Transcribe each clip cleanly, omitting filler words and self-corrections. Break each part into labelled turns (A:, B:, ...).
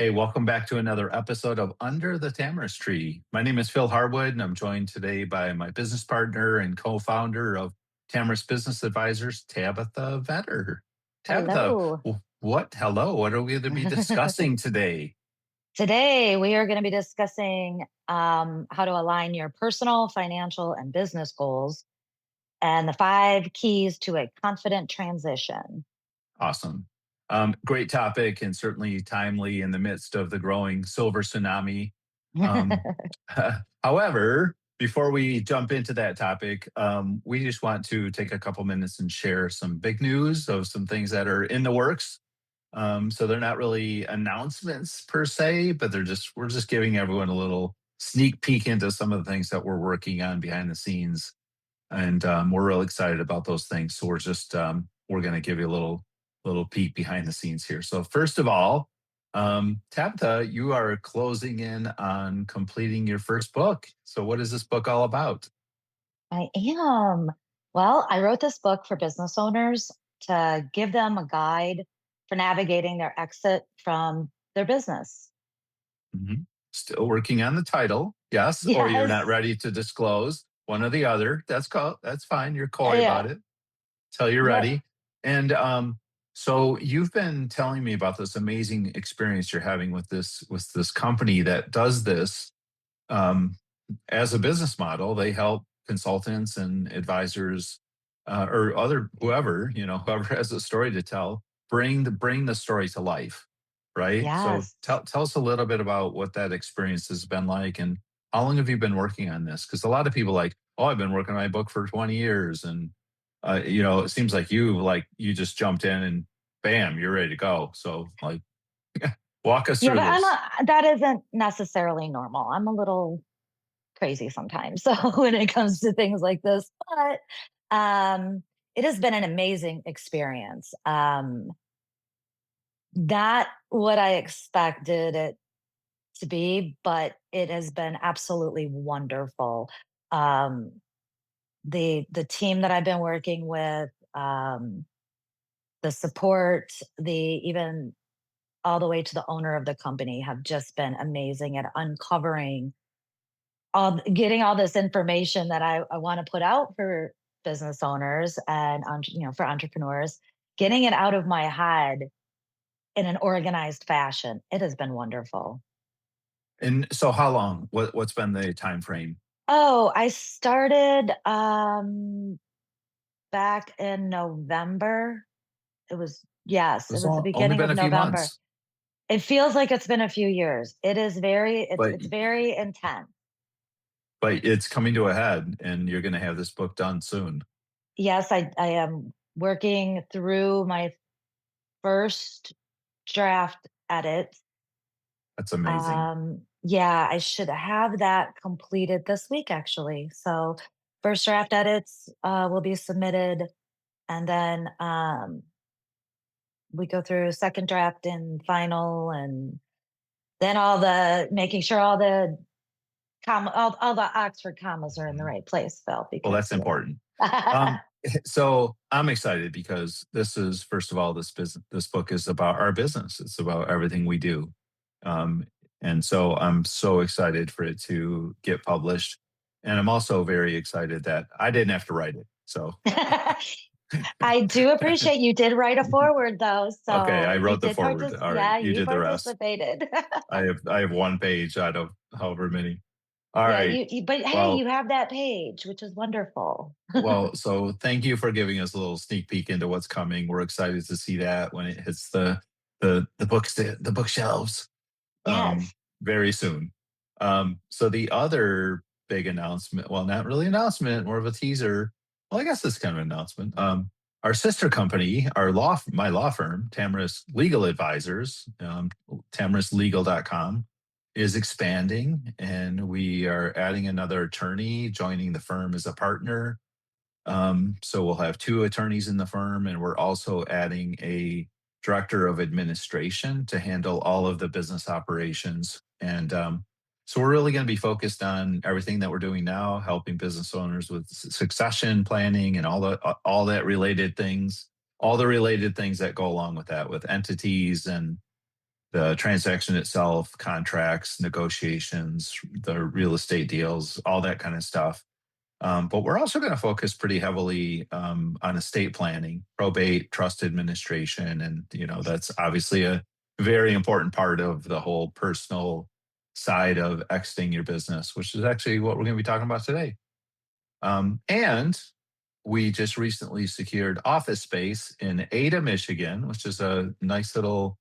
A: Hey, welcome back to another episode of Under the Tamarisk Tree. My name is Phil Harwood, and I'm joined today by my business partner and co-founder of Tamarisk Business Advisors, Tabetha Vetter. Tabitha,
B: Hello.
A: what? Hello. What are we going to be discussing today?
B: Today, we are going to be discussing how to align your personal, financial, and business goals and the five keys to a confident transition.
A: Awesome. Great topic and certainly timely in the midst of the growing silver tsunami. Um, however, before we jump into that topic, we just want to take a couple minutes and share some big news of some things that are in the works. So they're not really announcements per se, but we're just giving everyone a little sneak peek into some of the things that we're working on behind the scenes, and we're real excited about those things. So we're going to give you a little peek behind the scenes here. So first of all, Tabitha, you are closing in on completing your first book. So what is this book all about?
B: I am. Well, I wrote this book for business owners to give them a guide for navigating their exit from their business.
A: Mhm. Still working on the title, yes, or you're not
B: Yes.
A: ready to disclose one or the other. That's fine. You're coy about
B: Yeah.
A: it. Till you're
B: Yep.
A: ready. And so you've been telling me about this amazing experience you're having with this company that does this um, as a business model. They help consultants and advisors or other whoever whoever has a story to tell bring the story to life, right? So
B: Yes.
A: tell us a little bit about what that experience has been like, and how long have you been working on this? Because a lot of people like, oh, I've been working on my book for 20 years, and it seems like you just jumped in and bam, you're ready to go. So like, walk us
B: Yeah,
A: through
B: but
A: this.
B: that isn't necessarily normal. I'm a little crazy sometimes. So when it comes to things like this, but it has been an amazing experience. Not what I expected it to be, but it has been absolutely wonderful. Um, the team that I've been working with, the support, the even all the way to the owner of the company have just been amazing at uncovering getting all this information that I want to put out for business owners and for entrepreneurs, getting it out of my head in an organized fashion. It has been wonderful.
A: And so how long? What's been the time frame?
B: Oh, I started back in November. Yes, it
A: It's
B: was the
A: only
B: beginning
A: been
B: of
A: a few
B: November.
A: months,
B: It feels like it's been a few years.
A: but
B: It's very intense.
A: it's coming to a head, and you're going to have this book done soon.
B: Yes, I am working through my first draft edit.
A: That's amazing.
B: Yeah, I should have that completed this week actually. So first draft edits will be submitted, and then we go through second draft and final, and then all the making sure all the Oxford commas are in the
A: Mhm.
B: right place, Phil,
A: Well,
B: because
A: that's important. Um, so I'm excited because this is, first of all, this book is about our business. It's about everything we do. Um, and so I'm so excited for it to get published. And I'm also very excited that I didn't have to write it. So,
B: I do appreciate you did write a forward though,
A: okay,
B: so
A: I
B: you
A: wrote the
B: did
A: forward. All right,
B: yeah,
A: you
B: you
A: did the rest.
B: participated.
A: I have one page out of however many. All
B: Yeah,
A: right.
B: but hey,
A: Well,
B: you have that page, which is wonderful.
A: so thank you for giving us a little sneak peek into what's coming. We're excited to see that when it hits the bookshelves um,
B: Yes.
A: very soon. So the other big announcement, well, not really announcement, more of a teaser. Well, I guess it's kind of an announcement. Our sister company, my law firm, Tamarisk Legal Advisors, tamarisklegal.com, is expanding, and we are adding another attorney joining the firm as a partner. So we'll have two attorneys in the firm, and we're also adding a director of administration to handle all of the business operations. And so we're really going to be focused on everything that we're doing now, helping business owners with succession planning and all that related things, all the related things that go along with that, with entities and the transaction itself, contracts, negotiations, the real estate deals, all that kind of stuff. But we're also going to focus pretty heavily on estate planning, probate, trust administration, and that's obviously a very important part of the whole personal side of exiting your business, which is actually what we're going to be talking about today. And we just recently secured office space in Ada, Michigan, which is a nice little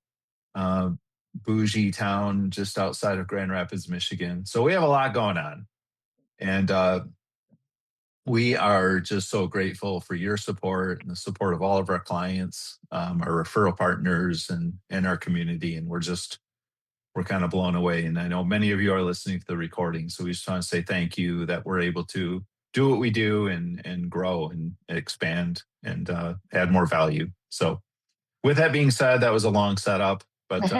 A: uh, bougie town just outside of Grand Rapids, Michigan. So we have a lot going on. And we are just so grateful for your support and the support of all of our clients, our referral partners, and our community. And we're kind of blown away. And I know many of you are listening to the recording, so we just want to say thank you that we're able to do what we do and grow and expand and add more value. So, with that being said, that was a long setup, but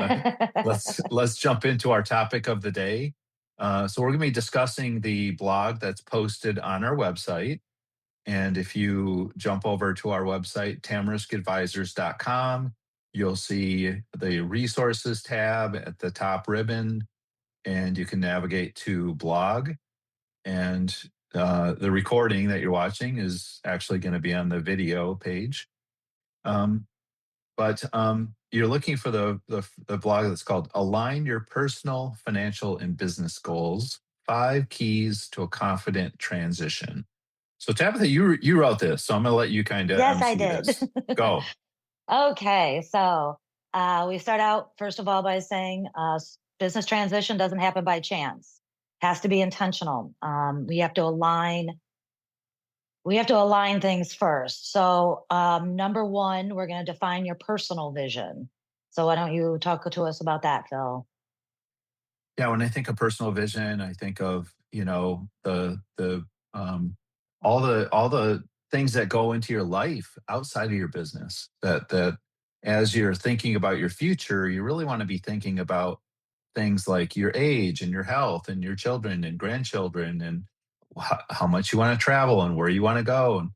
A: let's jump into our topic of the day. So we're going to be discussing the blog that's posted on our website. And if you jump over to our website, tamariskadvisors.com, you'll see the resources tab at the top ribbon, and you can navigate to blog. And the recording that you're watching is actually going to be on the video page. Um, but you're looking for the blog that's called Align Your Personal, Financial, and Business Goals, 5 Keys to a Confident Transition. So Tabitha, you wrote this, so I'm going to let you kind of
B: Yes, I
A: MC
B: did.
A: this. Go.
B: Okay, so we start out first of all by saying business transition doesn't happen by chance. Has to be intentional. We have to align things first. So number one, we're going to define your personal vision. So why don't you talk to us about that, Phil?
A: Yeah, when I think of personal vision, I think of the um, all the things that go into your life outside of your business. That as you're thinking about your future, you really want to be thinking about things like your age and your health and your children and grandchildren and how much you want to travel and where you want to go and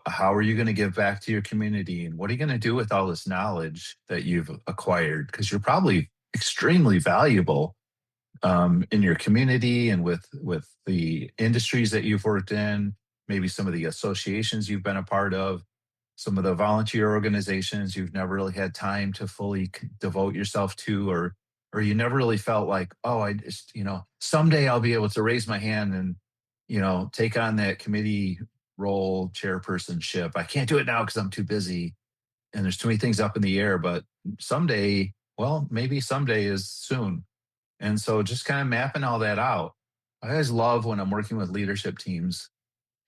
A: how are you going to give back to your community and what are you going to do with all this knowledge that you've acquired because you're probably extremely valuable in your community and with the industries that you've worked in, maybe some of the associations you've been a part of, some of the volunteer organizations you've never really had time to fully devote yourself to, or you never really felt like, oh, I just someday I'll be able to raise my hand and take on that committee role chairpersonship. I can't do it now because I'm too busy and there's too many things up in the air. But someday, well, maybe someday is soon, and so just kind of mapping all that out. I always love when I'm working with leadership teams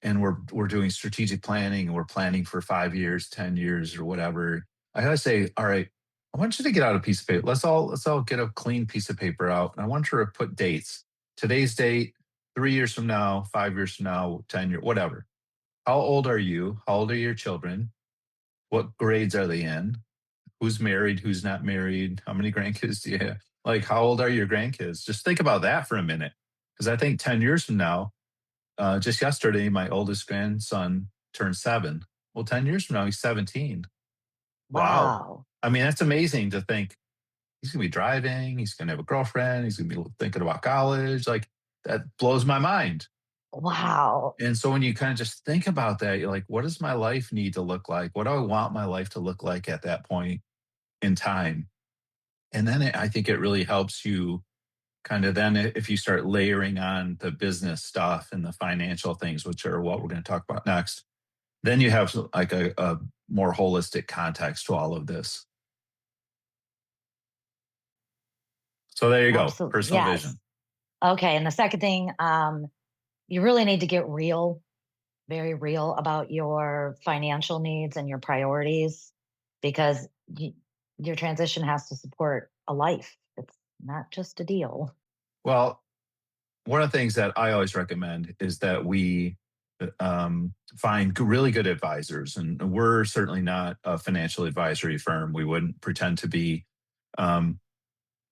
A: and we're doing strategic planning and we're planning for 5 years, 10 years or whatever. I always say, all right, I want you to get out a piece of paper. Let's all get a clean piece of paper out. And I want you to put dates. Today's date, 3 years from now, 5 years from now, 10 years, whatever. How old are you? How old are your children? What grades are they in? Who's married, who's not married, how many grandkids do you have? Like, how old are your grandkids? Just think about that for a minute. Because I think 10 years from now, just yesterday, my oldest grandson turned 7. Well, 10 years from now, he's 17. Wow.
B: Wow.
A: I mean, that's amazing to think he's going to be driving, he's going to have a girlfriend, he's going to be thinking about college. Like, that blows my mind.
B: Wow.
A: And so when you kind of just think about that, you're like, what does my life need to look like? What do I want my life to look like at that point in time? And then I think it really helps you kind of then if you start layering on the business stuff and the financial things, which are what we're going to talk about next, then you have like a more holistic context to all of this. So there you go,
B: Absolutely.
A: personal
B: Yes.
A: vision.
B: Okay. And the second thing, you really need to get real, very real about your financial needs and your priorities because your transition has to support a life. It's not just a deal.
A: Well, one of the things that I always recommend is that we find really good advisors. And we're certainly not a financial advisory firm. We wouldn't pretend to be, um,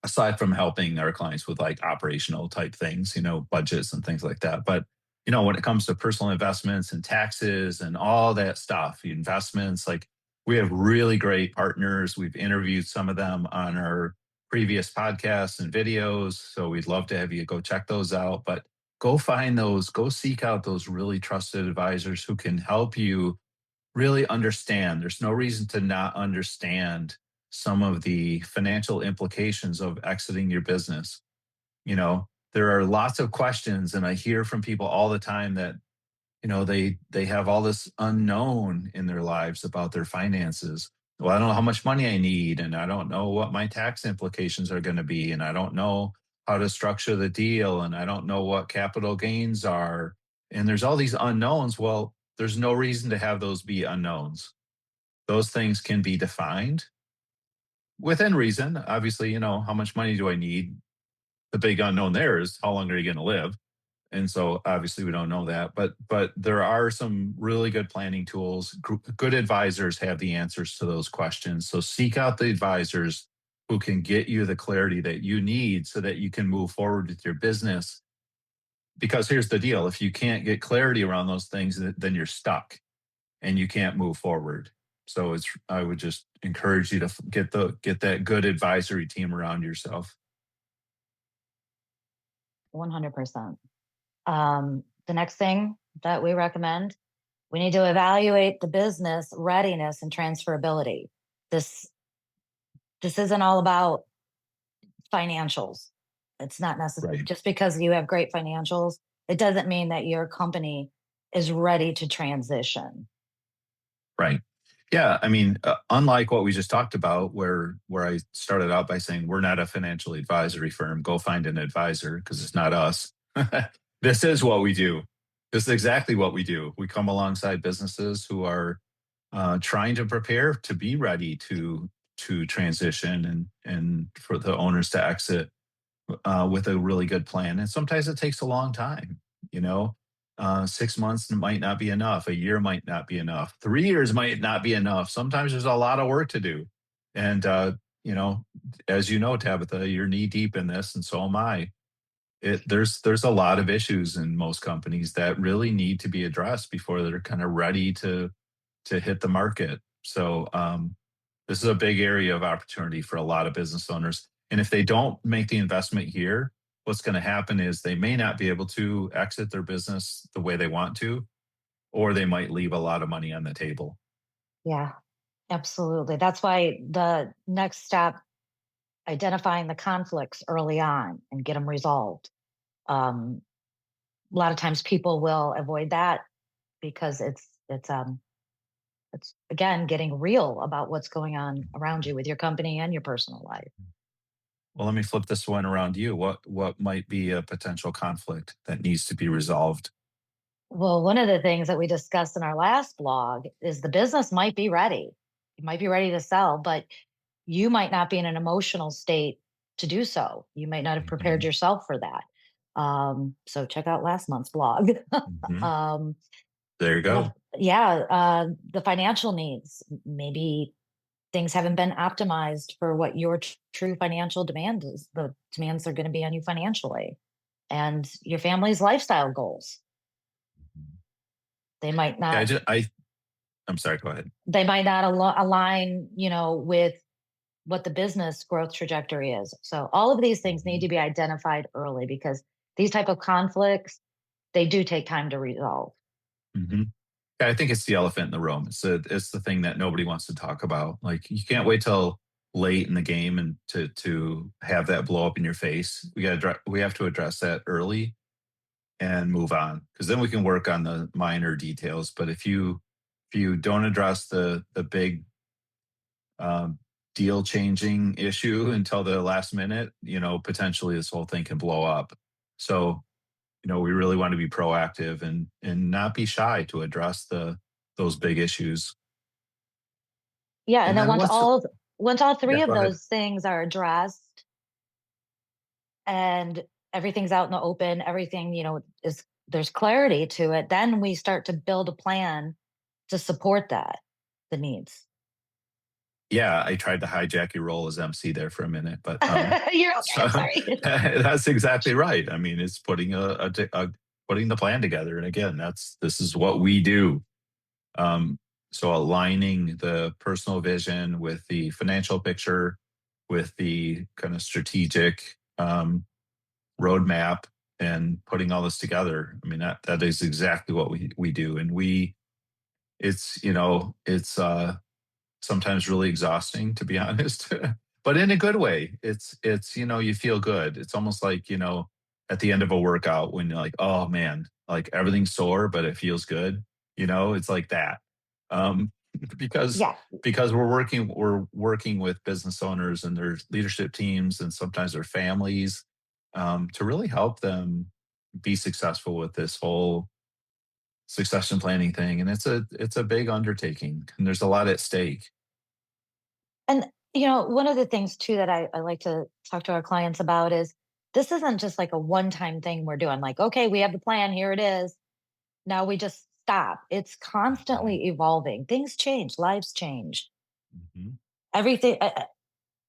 A: aside from helping our clients with like operational type things, budgets and things like that. But, when it comes to personal investments and taxes and all that stuff, investments, like We have really great partners. We've interviewed some of them on our previous podcasts and videos. So we'd love to have you go check those out. But go find those, go seek out those really trusted advisors who can help you really understand. There's no reason to not understand some of the financial implications of exiting your business. You know, there are lots of questions, and I hear from people all the time that they have all this unknown in their lives about their finances. Well, I don't know how much money I need, and I don't know what my tax implications are going to be, and I don't know how to structure the deal, and I don't know what capital gains are, and there's all these unknowns. Well, there's no reason to have those be unknowns. Those things can be defined within reason. Obviously, how much money do I need? The big unknown there is how long are you going to live? And so obviously we don't know that, but there are some really good planning tools. Good advisors have the answers to those questions. So seek out the advisors who can get you the clarity that you need so that you can move forward with your business. Because here's the deal, if you can't get clarity around those things, then you're stuck and you can't move forward. So I would just encourage you to get that good advisory team around yourself.
B: 100%. The next thing that we recommend, we need to evaluate the business readiness and transferability. This this isn't all about financials. It's not necessary.
A: Right.
B: Just because you have great financials, it doesn't mean that your company is ready to transition.
A: Right. Yeah, I mean, unlike what we just talked about, where I started out by saying we're not a financial advisory firm, go find an advisor because it's not us. This is what we do. This is exactly what we do. We come alongside businesses who are trying to prepare to be ready to transition and for the owners to exit with a really good plan. And sometimes it takes a long time, you know. 6 months might not be enough. A year might not be enough. 3 years might not be enough. Sometimes there's a lot of work to do. And, you know, as you know, Tabitha, you're knee deep in this, and so am I. There's a lot of issues in most companies that really need to be addressed before they're kind of ready to hit the market. So this is a big area of opportunity for a lot of business owners. And if they don't make the investment here, what's going to happen is they may not be able to exit their business the way they want to, or they might leave a lot of money on the table.
B: Yeah, absolutely. That's why the next step, identifying the conflicts early on and get them resolved. Um, a lot of times people will avoid that because it's again getting real about what's going on around you with your company and your personal life.
A: Well, let me flip this one around to you. What might be a potential conflict that needs to be resolved?
B: Well, one of the things that we discussed in our last blog is the business might be ready. You might be ready to sell, but you might not be in an emotional state to do so. You might not have prepared
A: Mhm,
B: yourself for that. So check out last month's blog.
A: mhm.
B: um,
A: There you
B: the
A: go.
B: yeah, the financial needs. Maybe things haven't been optimized for what your true financial demand is. The demands are going to be on you financially, and your family's lifestyle goals.
A: Mhm.
B: They might
A: Yeah,
B: not
A: I'm sorry. Go ahead.
B: align, with what the business growth trajectory is. So all of these things need
A: Mhm,
B: to be identified early because these type of conflicts, they do take time to resolve.
A: mhm. Yeah, I think it's the elephant in the room. It's the thing that nobody wants to talk about. Like you can't wait till late in the game and to have that blow up in your face. We have to address that early and move on because then we can work on the minor details. But if you don't address the big um, deal changing issue until the last minute, potentially this whole thing can blow up. So we really want to be proactive and not be shy to address those big issues.
B: Yeah, and
A: And
B: then
A: then
B: once all
A: yeah,
B: three of
A: go ahead.
B: those things are addressed and everything's out in the open, everything, is there's clarity to it, then we start to build a plan to support that, the needs.
A: Yeah, I tried to hijack your role as MC there for a minute, but
B: You're okay,
A: so
B: I'm sorry.
A: that's exactly right. I mean, it's putting the plan together, and again, this is what we do. Um, So aligning the personal vision with the financial picture, with the kind of strategic roadmap, and putting all this together. I mean, that is exactly what we do, and it's it's sometimes really exhausting, to be honest, but in a good way. It's you feel good. It's almost like at the end of a workout when you're like, oh man, like everything's sore, but it feels good. It's like that. Um, because
B: Yeah.
A: because we're working with business owners and their leadership teams and sometimes their families, to really help them be successful with this whole succession planning thing. And it's a big undertaking, and there's a lot at stake.
B: And, one of the things too that I like to talk to our clients about is this isn't just like a one time thing we're doing, like, okay, we have the plan, here it is. Now we just stop. It's
A: Mhm,
B: constantly evolving. Things change, lives change.
A: mhm,
B: Everything,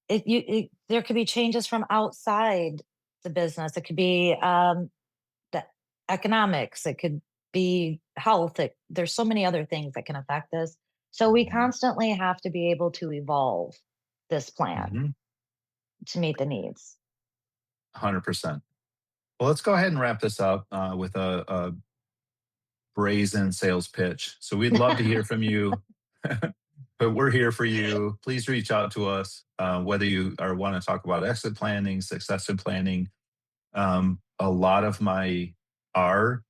B: there could be changes from outside the business. It could be the economics, it could be health. There's so many other things that can affect this. So we
A: mhm,
B: constantly have to be able to evolve this plan
A: mhm.
B: to meet the needs.
A: 100%. Well, let's go ahead and wrap this up with a brazen sales pitch. So we'd love to hear from you, but we're here for you. Please reach out to us, whether you or want to talk about exit planning, succession planning. A lot of our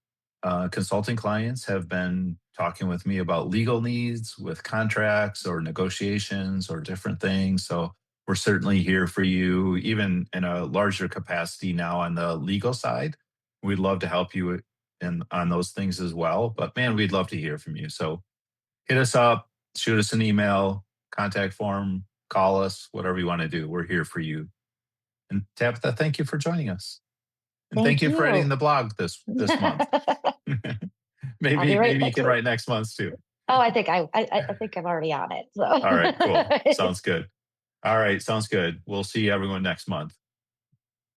A: consulting clients have been talking with me about legal needs with contracts or negotiations or different things. So we're certainly here for you, even in a larger capacity now on the legal side. We'd love to help you on those things as well. But man, we'd love to hear from you. So hit us up, shoot us an email, contact form, call us, whatever you want to do. We're here for you. And Tabitha, thank you for joining us. And thank
B: Thank
A: you for editing
B: you.
A: the blog this month.
B: I'll be right
A: Maybe you
B: next
A: can
B: week.
A: write next month too.
B: Oh, I think I'm already on it.
A: All right, cool.
B: So
A: Sounds good. All right, sounds good. We'll see everyone next month.